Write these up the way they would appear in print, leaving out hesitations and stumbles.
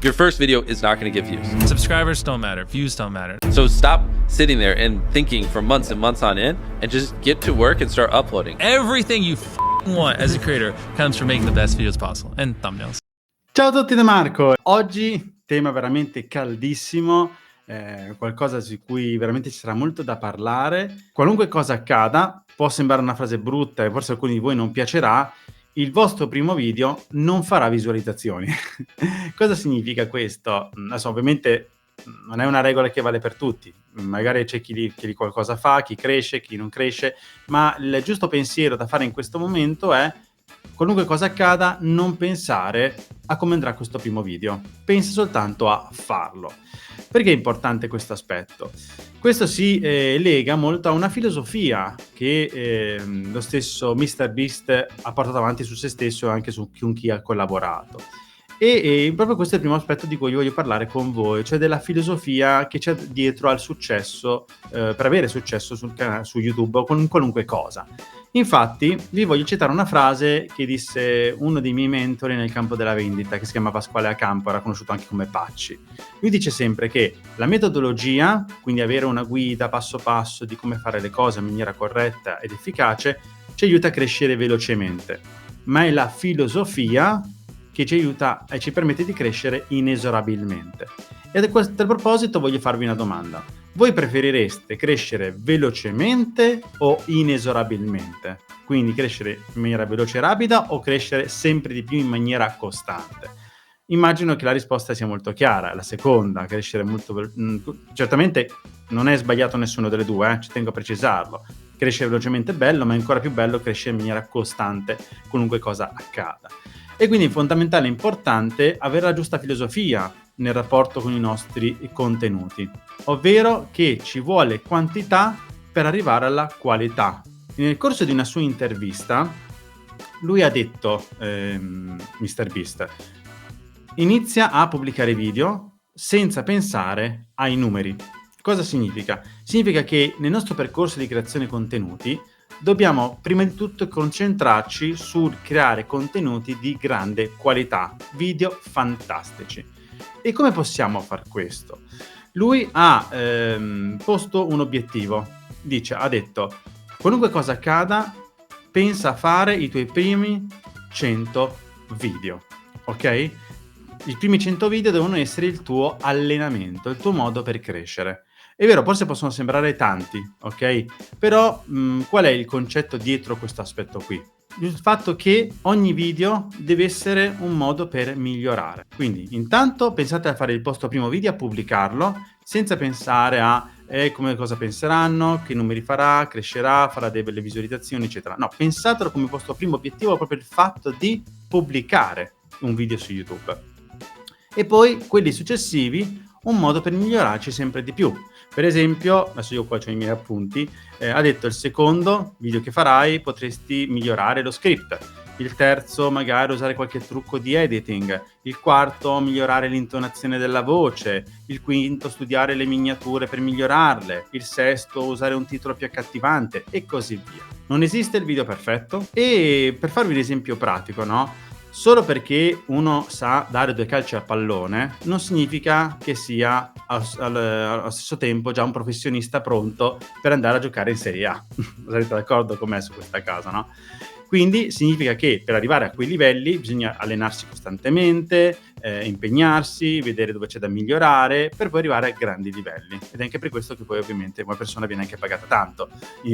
Your first video is not going to get views. Subscribers don't matter. Views don't matter. So stop sitting there and thinking for months and months on end and just get to work and start uploading. Everything you want as a creator comes from making the best videos possible and thumbnails. Ciao a tutti da Marco. Oggi tema veramente caldissimo, qualcosa su cui veramente ci sarà molto da parlare. Qualunque cosa accada, può sembrare una frase brutta e forse a alcuni di voi non piacerà, il vostro primo video non farà visualizzazioni. Cosa significa questo? Adesso ovviamente non è una regola che vale per tutti, magari c'è chi qualcosa fa, chi cresce, chi non cresce, ma il giusto pensiero da fare in questo momento è: qualunque cosa accada, non pensare a come andrà questo primo video, pensa soltanto a farlo. Perché è importante questo aspetto? Questo si lega molto a una filosofia che lo stesso MrBeast ha portato avanti su se stesso e anche con chi ha collaborato. E proprio questo è il primo aspetto di cui voglio parlare con voi, cioè della filosofia che c'è dietro al successo, per avere successo su YouTube o con qualunque cosa. Infatti vi voglio citare una frase che disse uno dei miei mentori nel campo della vendita, che si chiama Pasquale Acampo, era conosciuto anche come Pacci. Lui dice sempre che la metodologia, quindi avere una guida passo passo di come fare le cose in maniera corretta ed efficace, ci aiuta a crescere velocemente, ma è la filosofia che ci aiuta e ci permette di crescere inesorabilmente. E a questo proposito voglio farvi una domanda: voi preferireste crescere velocemente o inesorabilmente? Quindi crescere in maniera veloce e rapida o crescere sempre di più in maniera costante? Immagino che la risposta sia molto chiara, la seconda, crescere molto certamente non è sbagliato nessuno delle due, ci tengo a precisarlo. Crescere velocemente è bello, ma è ancora più bello crescere in maniera costante, qualunque cosa accada. E quindi è fondamentale e importante avere la giusta filosofia nel rapporto con i nostri contenuti, ovvero che ci vuole quantità per arrivare alla qualità. Nel corso di una sua intervista, lui ha detto, MrBeast, inizia a pubblicare video senza pensare ai numeri. Cosa significa? Significa che nel nostro percorso di creazione contenuti dobbiamo prima di tutto concentrarci sul creare contenuti di grande qualità, video fantastici. E come possiamo far questo? Lui ha posto un obiettivo, ha detto: qualunque cosa accada, pensa a fare i tuoi primi 100 video, ok? I primi 100 video devono essere il tuo allenamento, il tuo modo per crescere. È vero, forse possono sembrare tanti, ok? Però qual è il concetto dietro questo aspetto qui? Il fatto che ogni video deve essere un modo per migliorare. Quindi intanto pensate a fare il vostro primo video, a pubblicarlo, senza pensare a come cosa penseranno, che numeri farà, crescerà, farà delle visualizzazioni, eccetera. No, pensatelo come vostro primo obiettivo, proprio il fatto di pubblicare un video su YouTube. E poi quelli successivi, un modo per migliorarci sempre di più. Per esempio, adesso io qua ho i miei appunti, ha detto: il secondo video che farai potresti migliorare lo script, il terzo magari usare qualche trucco di editing, il quarto migliorare l'intonazione della voce, il quinto studiare le miniature per migliorarle, il sesto usare un titolo più accattivante e così via. Non esiste il video perfetto e per farvi un esempio pratico, no? Solo perché uno sa dare 2 calci al pallone non significa che sia allo stesso tempo già un professionista pronto per andare a giocare in Serie A. Sarete d'accordo con me su questa cosa, no? Quindi significa che per arrivare a quei livelli bisogna allenarsi costantemente, impegnarsi, vedere dove c'è da migliorare per poi arrivare a grandi livelli. Ed è anche per questo che poi ovviamente una persona viene anche pagata tanto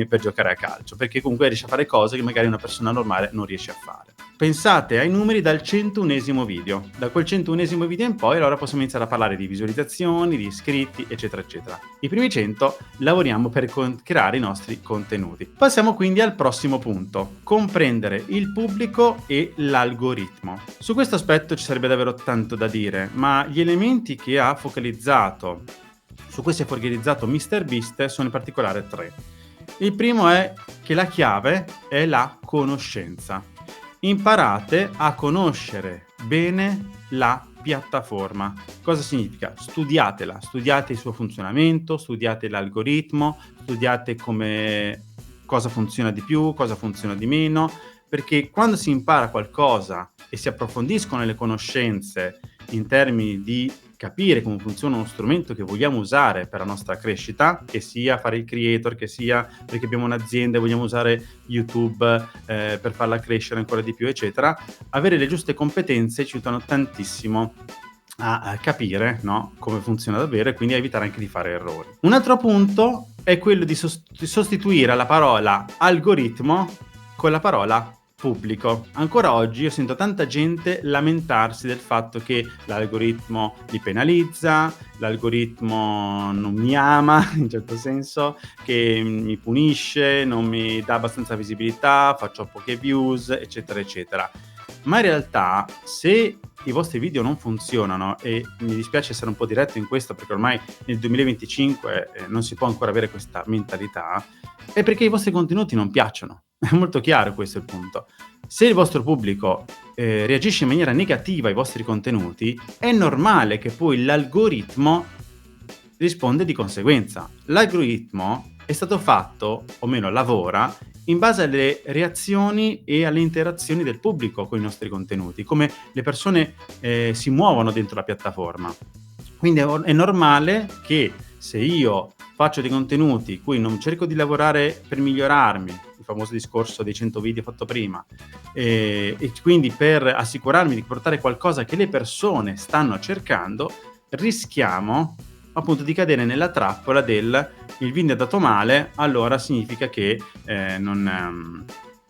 per giocare a calcio, perché comunque riesce a fare cose che magari una persona normale non riesce a fare. Pensate ai numeri dal 101esimo video. Da quel 101esimo video in poi allora possiamo iniziare a parlare di visualizzazioni, di iscritti, eccetera, eccetera. I primi 100 lavoriamo per creare i nostri contenuti. Passiamo quindi al prossimo punto: comprendere il pubblico e l'algoritmo. Su questo aspetto ci sarebbe davvero tanto da dire, ma gli elementi che ha focalizzato, su cui si è focalizzato MrBeast, sono in particolare 3. Il primo è che la chiave è la conoscenza. Imparate a conoscere bene la piattaforma. Cosa significa? Studiatela, studiate il suo funzionamento, studiate l'algoritmo, studiate cosa funziona di più, cosa funziona di meno, perché quando si impara qualcosa e si approfondiscono le conoscenze in termini di capire come funziona uno strumento che vogliamo usare per la nostra crescita, che sia fare il creator, che sia perché abbiamo un'azienda e vogliamo usare YouTube per farla crescere ancora di più, eccetera, avere le giuste competenze ci aiutano tantissimo a capire, no, come funziona davvero e quindi a evitare anche di fare errori. Un altro punto è quello di sostituire la parola algoritmo con la parola pubblico. Ancora oggi io sento tanta gente lamentarsi del fatto che l'algoritmo li penalizza, l'algoritmo non mi ama, in certo senso, che mi punisce, non mi dà abbastanza visibilità, faccio poche views, eccetera, eccetera. Ma in realtà, se i vostri video non funzionano, e mi dispiace essere un po' diretto in questo perché ormai nel 2025 non si può ancora avere questa mentalità, è perché i vostri contenuti non piacciono. È molto chiaro questo il punto. Se il vostro pubblico reagisce in maniera negativa ai vostri contenuti, è normale che poi l'algoritmo risponde di conseguenza. L'algoritmo è stato fatto, o meno lavora, in base alle reazioni e alle interazioni del pubblico con i nostri contenuti, come le persone si muovono dentro la piattaforma. Quindi è normale che se io faccio dei contenuti in cui non cerco di lavorare per migliorarmi, il famoso discorso dei 100 video fatto prima, e quindi per assicurarmi di portare qualcosa che le persone stanno cercando, rischiamo appunto di cadere nella trappola del il video è dato male, allora significa che non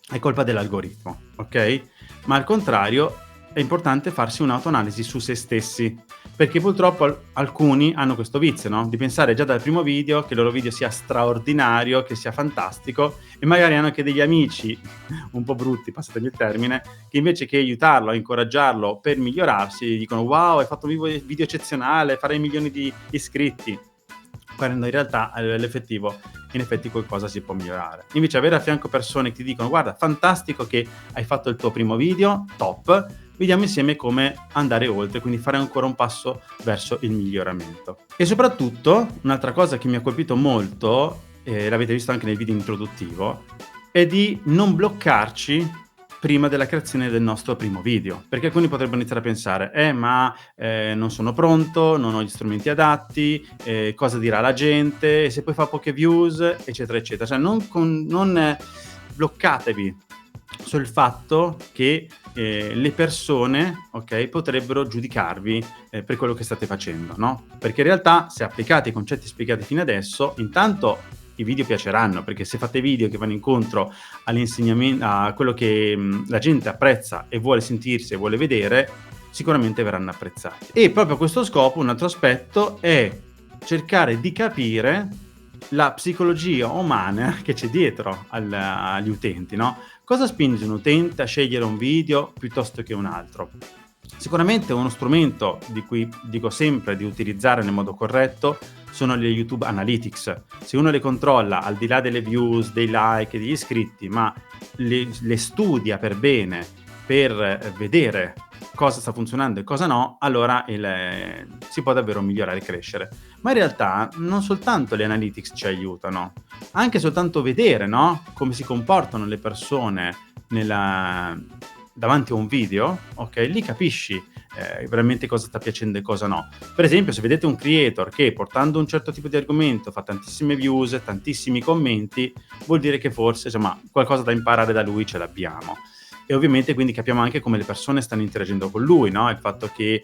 è colpa dell'algoritmo, ok? Ma al contrario è importante farsi un'autoanalisi su se stessi, perché purtroppo alcuni hanno questo vizio, no? Di pensare già dal primo video che il loro video sia straordinario, che sia fantastico, e magari hanno anche degli amici un po' brutti, passatemi il termine, che invece che aiutarlo, incoraggiarlo per migliorarsi, gli dicono wow, hai fatto un video eccezionale, farai milioni di iscritti, quando in realtà a livello effettivo in effetti qualcosa si può migliorare. Invece avere a fianco persone che ti dicono guarda, fantastico che hai fatto il tuo primo video, top, vediamo insieme come andare oltre, quindi fare ancora un passo verso il miglioramento. E soprattutto, un'altra cosa che mi ha colpito molto, l'avete visto anche nel video introduttivo, è di non bloccarci prima della creazione del nostro primo video, perché alcuni potrebbero iniziare a pensare non sono pronto, non ho gli strumenti adatti, cosa dirà la gente, e se poi fa poche views, eccetera, eccetera. Cioè non bloccatevi sul fatto che le persone, ok, potrebbero giudicarvi per quello che state facendo, no? Perché in realtà se applicate i concetti spiegati fino adesso, intanto i video piaceranno, perché se fate video che vanno incontro all'insegnamento, a quello che la gente apprezza e vuole sentirsi e vuole vedere, sicuramente verranno apprezzati. E proprio a questo scopo un altro aspetto è cercare di capire la psicologia umana che c'è dietro agli utenti, no? Cosa spinge un utente a scegliere un video piuttosto che un altro? Sicuramente uno strumento di cui dico sempre di utilizzare nel modo corretto sono le YouTube Analytics. Se uno le controlla al di là delle views, dei like, degli iscritti, ma le studia per bene, per vedere cosa sta funzionando e cosa no, allora si può davvero migliorare e crescere. Ma in realtà non soltanto le analytics ci aiutano, anche soltanto vedere, no, come si comportano le persone davanti a un video, ok? Lì capisci veramente cosa sta piacendo e cosa no. Per esempio, se vedete un creator che portando un certo tipo di argomento fa tantissime views, tantissimi commenti, vuol dire che forse insomma qualcosa da imparare da lui ce l'abbiamo. E ovviamente quindi capiamo anche come le persone stanno interagendo con lui, no? Il fatto che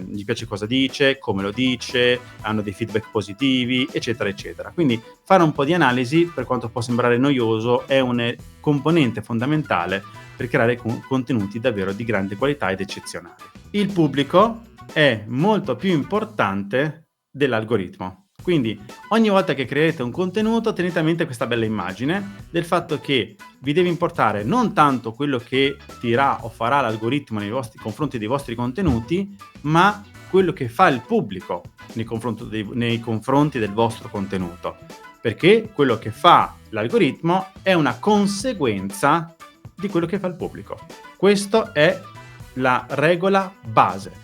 gli piace cosa dice, come lo dice, hanno dei feedback positivi, eccetera, eccetera. Quindi fare un po' di analisi, per quanto può sembrare noioso, è un componente fondamentale per creare contenuti davvero di grande qualità ed eccezionali. Il pubblico è molto più importante dell'algoritmo. Quindi ogni volta che create un contenuto tenete a mente questa bella immagine del fatto che vi deve importare non tanto quello che dirà o farà l'algoritmo nei confronti dei vostri contenuti, ma quello che fa il pubblico nei confronti del vostro contenuto. Perché quello che fa l'algoritmo è una conseguenza di quello che fa il pubblico. Questa è la regola base.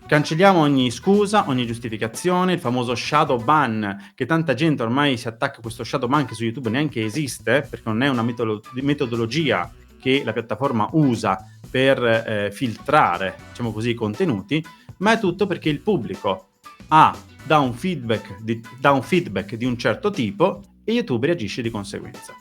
Cancelliamo ogni scusa, ogni giustificazione, il famoso shadow ban, che tanta gente ormai si attacca a questo shadow ban che su YouTube neanche esiste, perché non è una metodologia che la piattaforma usa per filtrare, diciamo così, i contenuti, ma è tutto perché il pubblico dà un feedback di un certo tipo e YouTube reagisce di conseguenza.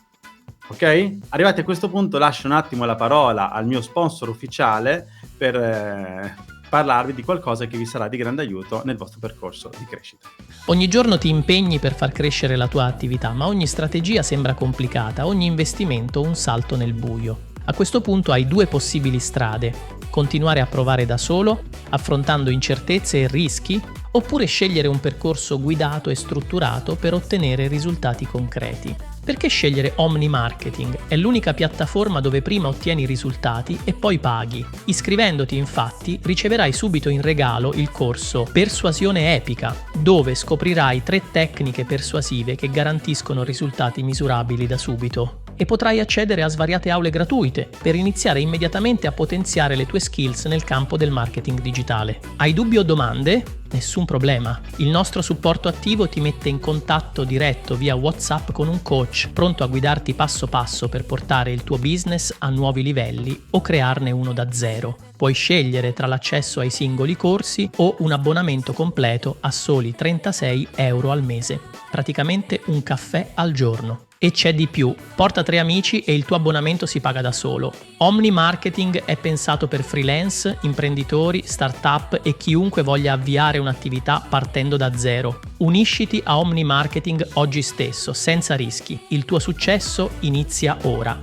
Ok? Arrivati a questo punto lascio un attimo la parola al mio sponsor ufficiale per parlarvi di qualcosa che vi sarà di grande aiuto nel vostro percorso di crescita. Ogni giorno ti impegni per far crescere la tua attività, ma ogni strategia sembra complicata, ogni investimento un salto nel buio. A questo punto hai due possibili strade: continuare a provare da solo, affrontando incertezze e rischi, oppure scegliere un percorso guidato e strutturato per ottenere risultati concreti. Perché scegliere Omni Marketing? È l'unica piattaforma dove prima ottieni risultati e poi paghi. Iscrivendoti, infatti, riceverai subito in regalo il corso Persuasione Epica, dove scoprirai 3 tecniche persuasive che garantiscono risultati misurabili da subito. E potrai accedere a svariate aule gratuite per iniziare immediatamente a potenziare le tue skills nel campo del marketing digitale. Hai dubbi o domande? Nessun problema. Il nostro supporto attivo ti mette in contatto diretto via WhatsApp con un coach pronto a guidarti passo passo per portare il tuo business a nuovi livelli o crearne uno da zero. Puoi scegliere tra l'accesso ai singoli corsi o un abbonamento completo a soli 36 euro al mese. Praticamente un caffè al giorno. E c'è di più, porta 3 amici e il tuo abbonamento si paga da solo. Omni Marketing è pensato per freelance, imprenditori, startup e chiunque voglia avviare un'attività partendo da zero. Unisciti a Omni Marketing oggi stesso, senza rischi. Il tuo successo inizia ora.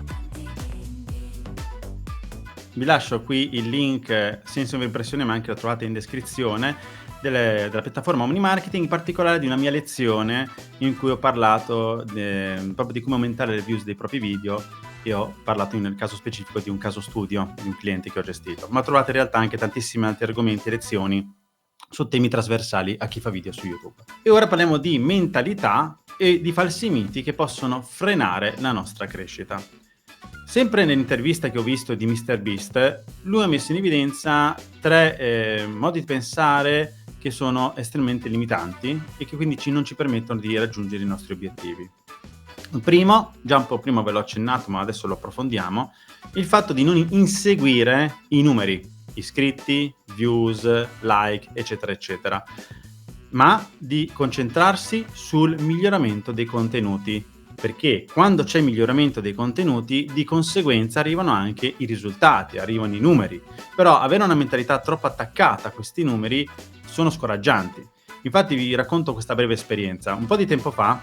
Vi lascio qui il link senza impressione, ma anche lo trovate in descrizione, della piattaforma Omni Marketing, in particolare di una mia lezione in cui ho parlato proprio di come aumentare le views dei propri video e ho parlato nel caso specifico di un caso studio di un cliente che ho gestito. Ma trovate in realtà anche tantissimi altri argomenti e lezioni su temi trasversali a chi fa video su YouTube. E ora parliamo di mentalità e di falsi miti che possono frenare la nostra crescita. Sempre nell'intervista che ho visto di MrBeast, lui ha messo in evidenza 3 modi di pensare che sono estremamente limitanti e che quindi non ci permettono di raggiungere i nostri obiettivi. Il primo, già un po' prima ve l'ho accennato, ma adesso lo approfondiamo, il fatto di non inseguire i numeri, iscritti, views, like, eccetera, eccetera, ma di concentrarsi sul miglioramento dei contenuti. Perché quando c'è miglioramento dei contenuti, di conseguenza arrivano anche i risultati, arrivano i numeri. Però avere una mentalità troppo attaccata a questi numeri sono scoraggianti. Infatti vi racconto questa breve esperienza. Un po' di tempo fa,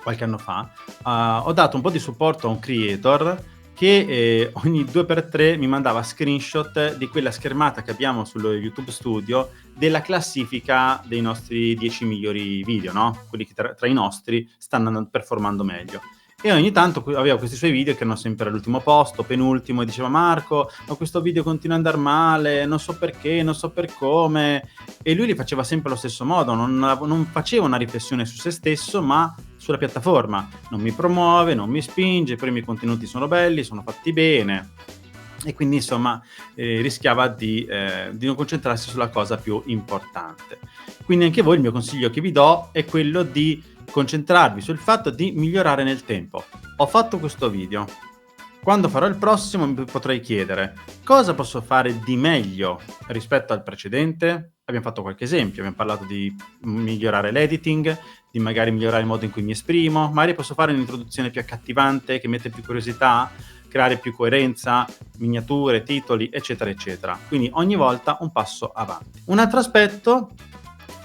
qualche anno fa, ho dato un po' di supporto a un creator che ogni 2x3 mi mandava screenshot di quella schermata che abbiamo sullo YouTube Studio della classifica dei nostri 10 migliori video, no? Quelli che tra i nostri stanno performando meglio. E ogni tanto avevo questi suoi video che erano sempre all'ultimo posto, penultimo, e diceva: Marco, ma questo video continua ad andare male, non so perché, non so per come. E lui li faceva sempre allo stesso modo, non faceva una riflessione su se stesso, ma sulla piattaforma. Non mi promuove, non mi spinge, però i miei contenuti sono belli, sono fatti bene. E quindi insomma rischiava di non concentrarsi sulla cosa più importante. Quindi anche voi, il mio consiglio che vi do è quello di concentrarvi sul fatto di migliorare nel tempo. Ho fatto questo video, quando farò il prossimo mi potrei chiedere cosa posso fare di meglio rispetto al precedente. Abbiamo fatto qualche esempio, abbiamo parlato di migliorare l'editing, di magari migliorare il modo in cui mi esprimo, magari posso fare un'introduzione più accattivante che mette più curiosità, creare più coerenza, miniature, titoli, eccetera, eccetera. Quindi ogni volta un passo avanti. Un altro aspetto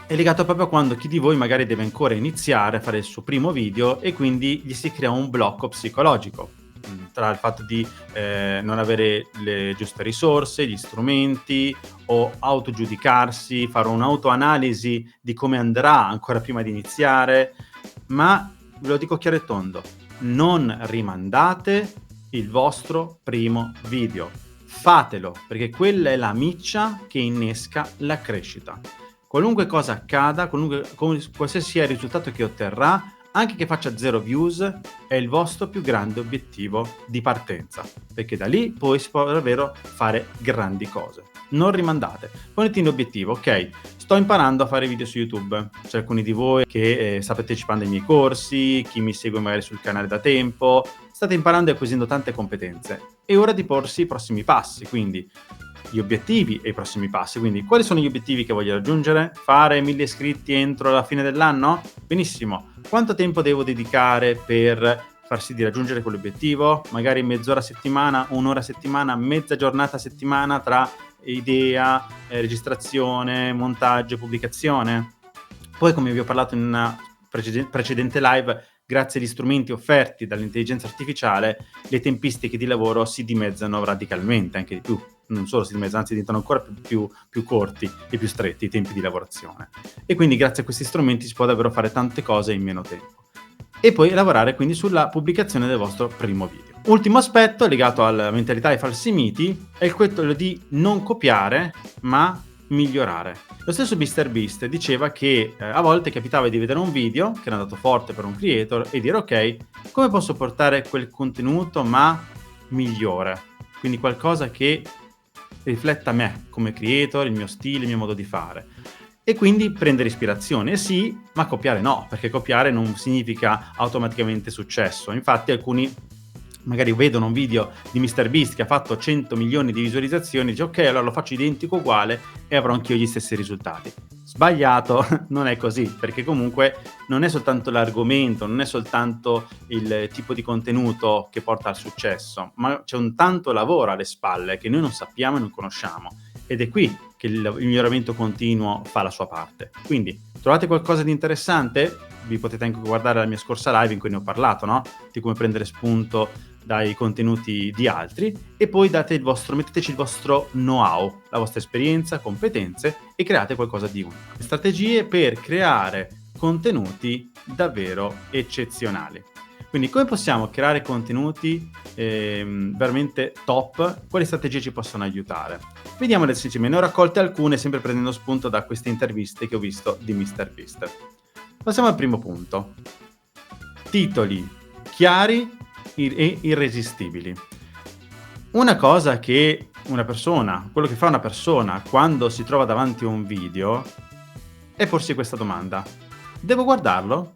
è legato proprio a quando chi di voi magari deve ancora iniziare a fare il suo primo video e quindi gli si crea un blocco psicologico tra il fatto di non avere le giuste risorse, gli strumenti, o autogiudicarsi, fare un'autoanalisi di come andrà ancora prima di iniziare. Ma ve lo dico chiaro e tondo, non rimandate il vostro primo video, fatelo, perché quella è la miccia che innesca la crescita. Qualunque cosa accada, qualsiasi sia il risultato che otterrà, anche che faccia 0 views, è il vostro più grande obiettivo di partenza, perché da lì poi si può davvero fare grandi cose. Non rimandate, ponete un obiettivo. Ok, sto imparando a fare video su YouTube, c'è alcuni di voi che sta partecipando ai miei corsi, chi mi segue magari sul canale da tempo, state imparando e acquisendo tante competenze. È ora di porsi i prossimi passi, quindi gli obiettivi e i prossimi passi. Quindi quali sono gli obiettivi che voglio raggiungere? Fare 1000 iscritti entro la fine dell'anno? Benissimo. Quanto tempo devo dedicare per far sì di raggiungere quell'obiettivo? Magari mezz'ora a settimana, un'ora a settimana, mezza giornata a settimana tra idea, registrazione, montaggio, pubblicazione. Poi, come vi ho parlato in una precedente live, grazie agli strumenti offerti dall'intelligenza artificiale, le tempistiche di lavoro si dimezzano radicalmente, anche di più. Non solo si dimezzano, anzi diventano ancora più corti e più stretti i tempi di lavorazione. E quindi grazie a questi strumenti si può davvero fare tante cose in meno tempo. E poi lavorare quindi sulla pubblicazione del vostro primo video. Ultimo aspetto legato alla mentalità e falsi miti è quello di non copiare ma migliorare. Lo stesso MrBeast diceva che a volte capitava di vedere un video che era andato forte per un creator e dire ok, come posso portare quel contenuto ma migliore? Quindi qualcosa che rifletta me come creator, il mio stile, il mio modo di fare. E quindi prendere ispirazione, sì, ma copiare no, perché copiare non significa automaticamente successo. Infatti alcuni magari vedono un video di MrBeast che ha fatto 100 milioni di visualizzazioni e dice ok, allora lo faccio identico uguale e avrò anch'io gli stessi risultati. Sbagliato, non è così, perché comunque non è soltanto l'argomento, non è soltanto il tipo di contenuto che porta al successo, ma c'è un tanto lavoro alle spalle che noi non sappiamo e non conosciamo. Ed è qui che il miglioramento continuo fa la sua parte. Quindi, trovate qualcosa di interessante? Vi potete anche guardare la mia scorsa live in cui ne ho parlato, no? Di come prendere spunto dai contenuti di altri e poi metteteci il vostro know-how, la vostra esperienza, competenze e create qualcosa di unico. Strategie per creare contenuti davvero eccezionali. Quindi come possiamo creare contenuti veramente top? Quali strategie ci possono aiutare? Vediamole insieme, ne ho raccolte alcune sempre prendendo spunto da queste interviste che ho visto di MrBeast. Passiamo al primo punto. Titoli chiari e irresistibili. Una cosa che quello che fa una persona quando si trova davanti a un video è porsi questa domanda. Devo guardarlo?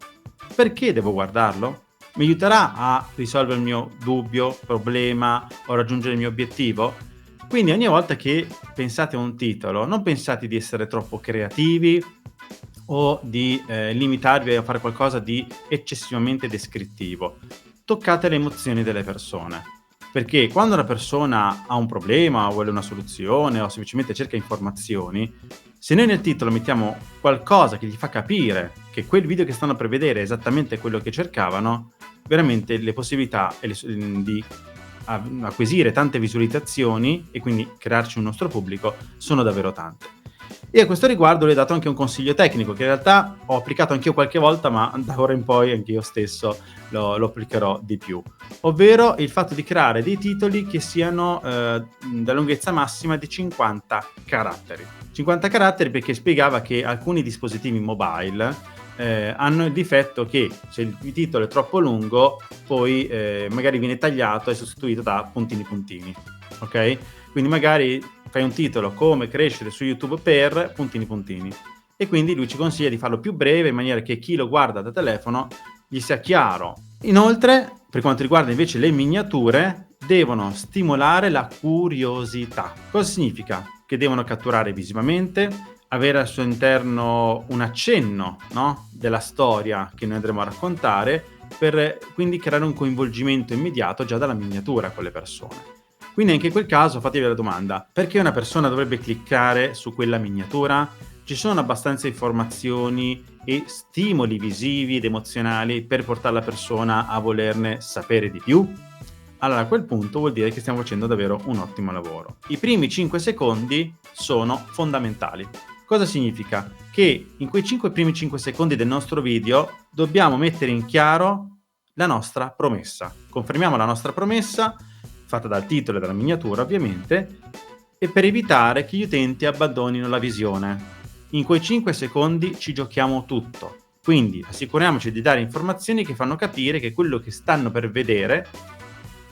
Perché devo guardarlo? Mi aiuterà a risolvere il mio dubbio, problema o raggiungere il mio obiettivo? Quindi ogni volta che pensate a un titolo, non pensate di essere troppo creativi o di limitarvi a fare qualcosa di eccessivamente descrittivo. Toccate le emozioni delle persone, perché quando una persona ha un problema o vuole una soluzione o semplicemente cerca informazioni, se noi nel titolo mettiamo qualcosa che gli fa capire che quel video che stanno per vedere è esattamente quello che cercavano, veramente le possibilità di acquisire tante visualizzazioni e quindi crearci un nostro pubblico sono davvero tante. E a questo riguardo le ho dato anche un consiglio tecnico che in realtà ho applicato anch'io qualche volta, ma da ora in poi anche io stesso lo applicherò di più, ovvero il fatto di creare dei titoli che siano da lunghezza massima di 50 caratteri. 50 caratteri perché spiegava che alcuni dispositivi mobile hanno il difetto che se il titolo è troppo lungo poi magari viene tagliato e sostituito da puntini, ok? Quindi magari fai un titolo come crescere su YouTube per puntini e quindi lui ci consiglia di farlo più breve in maniera che chi lo guarda da telefono gli sia chiaro. Inoltre, per quanto riguarda invece le miniature, devono stimolare la curiosità. Cosa significa? Che devono catturare visivamente, avere al suo interno un accenno, no? Della storia che noi andremo a raccontare, per quindi creare un coinvolgimento immediato già dalla miniatura con le persone. Quindi anche in quel caso fatevi la domanda, perché una persona dovrebbe cliccare su quella miniatura? Ci sono abbastanza informazioni e stimoli visivi ed emozionali per portare la persona a volerne sapere di più? Allora a quel punto vuol dire che stiamo facendo davvero un ottimo lavoro. I primi 5 secondi sono fondamentali. Cosa significa? Che in quei primi 5 secondi del nostro video dobbiamo mettere in chiaro la nostra promessa. Confermiamo la nostra promessa, fatta dal titolo e dalla miniatura ovviamente, e per evitare che gli utenti abbandonino la visione. In quei 5 secondi ci giochiamo tutto, quindi assicuriamoci di dare informazioni che fanno capire che quello che stanno per vedere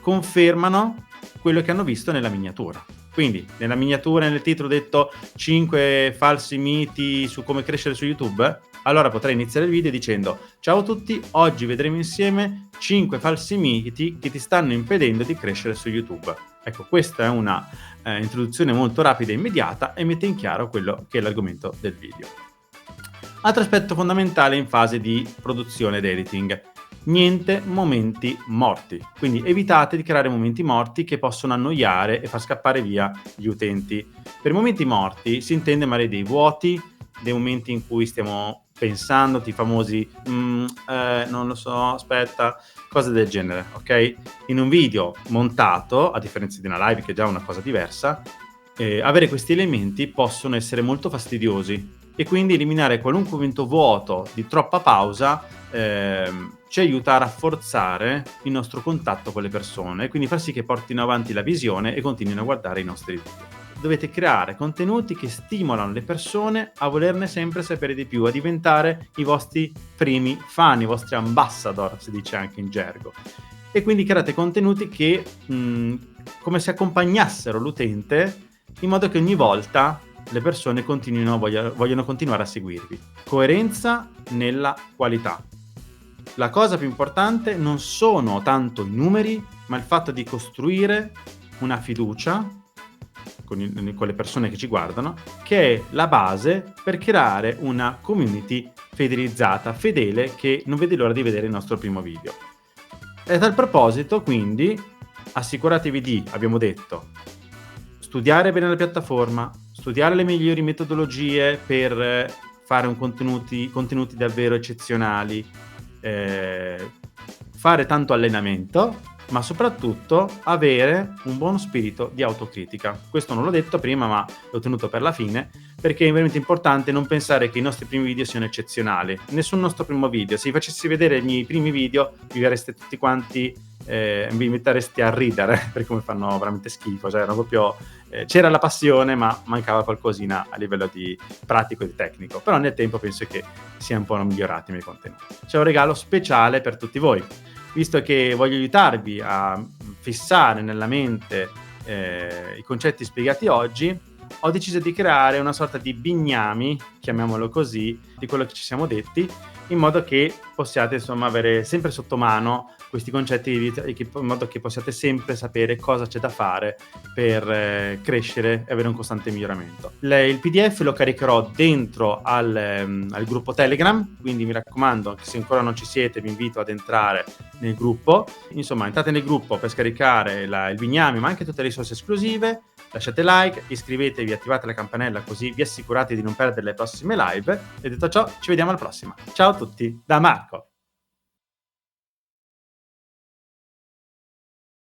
confermano quello che hanno visto nella miniatura. Quindi nella miniatura, nel titolo detto 5 falsi miti su come crescere su YouTube, allora potrei iniziare il video dicendo: ciao a tutti, oggi vedremo insieme 5 falsi miti che ti stanno impedendo di crescere su YouTube. Ecco, questa è una introduzione molto rapida e immediata e mette in chiaro quello che è l'argomento del video. Altro aspetto fondamentale in fase di produzione ed editing: niente momenti morti. Quindi evitate di creare momenti morti che possono annoiare e far scappare via gli utenti. Per momenti morti si intende magari dei vuoti, dei momenti in cui stiamo pensando, i famosi non lo so, aspetta, cose del genere, ok? In un video montato, a differenza di una live che è già una cosa diversa, avere questi elementi possono essere molto fastidiosi e quindi eliminare qualunque momento vuoto di troppa pausa ci aiuta a rafforzare il nostro contatto con le persone e quindi far sì che portino avanti la visione e continuino a guardare i nostri video. Dovete creare contenuti che stimolano le persone a volerne sempre sapere di più, a diventare i vostri primi fan, i vostri ambassador, si dice anche in gergo. E quindi create contenuti che come se accompagnassero l'utente, in modo che ogni volta le persone vogliono continuare a seguirvi. Coerenza nella qualità. La cosa più importante non sono tanto i numeri, ma il fatto di costruire una fiducia con le persone che ci guardano, che è la base per creare una community fidelizzata, fedele, che non vede l'ora di vedere il nostro primo video. E a tal proposito, quindi, assicuratevi di, abbiamo detto, studiare bene la piattaforma, studiare le migliori metodologie per fare contenuti davvero eccezionali, fare tanto allenamento, ma soprattutto avere un buono spirito di autocritica. Questo non l'ho detto prima, ma l'ho tenuto per la fine, perché è veramente importante non pensare che i nostri primi video siano eccezionali. Nessun nostro primo video. Se vi facessi vedere i miei primi video, vi verreste tutti quanti, vi mettereste a ridere, per come fanno veramente schifo. Cioè, erano proprio, c'era la passione, ma mancava qualcosina a livello di pratico e di tecnico. Però nel tempo penso che sia un po' migliorati i miei contenuti. C'è un regalo speciale per tutti voi. Visto che voglio aiutarvi a fissare nella mente i concetti spiegati oggi, ho deciso di creare una sorta di bignami, chiamiamolo così, di quello che ci siamo detti, in modo che possiate insomma avere sempre sotto mano questi concetti, in modo che possiate sempre sapere cosa c'è da fare per crescere e avere un costante miglioramento. Il PDF lo caricherò dentro al gruppo Telegram, quindi mi raccomando, che se ancora non ci siete vi invito ad entrare nel gruppo. Insomma, entrate nel gruppo per scaricare il bignami, ma anche tutte le risorse esclusive. Lasciate like, iscrivetevi, attivate la campanella così vi assicurate di non perdere le prossime live. E detto ciò, ci vediamo alla prossima. Ciao a tutti, da Marco!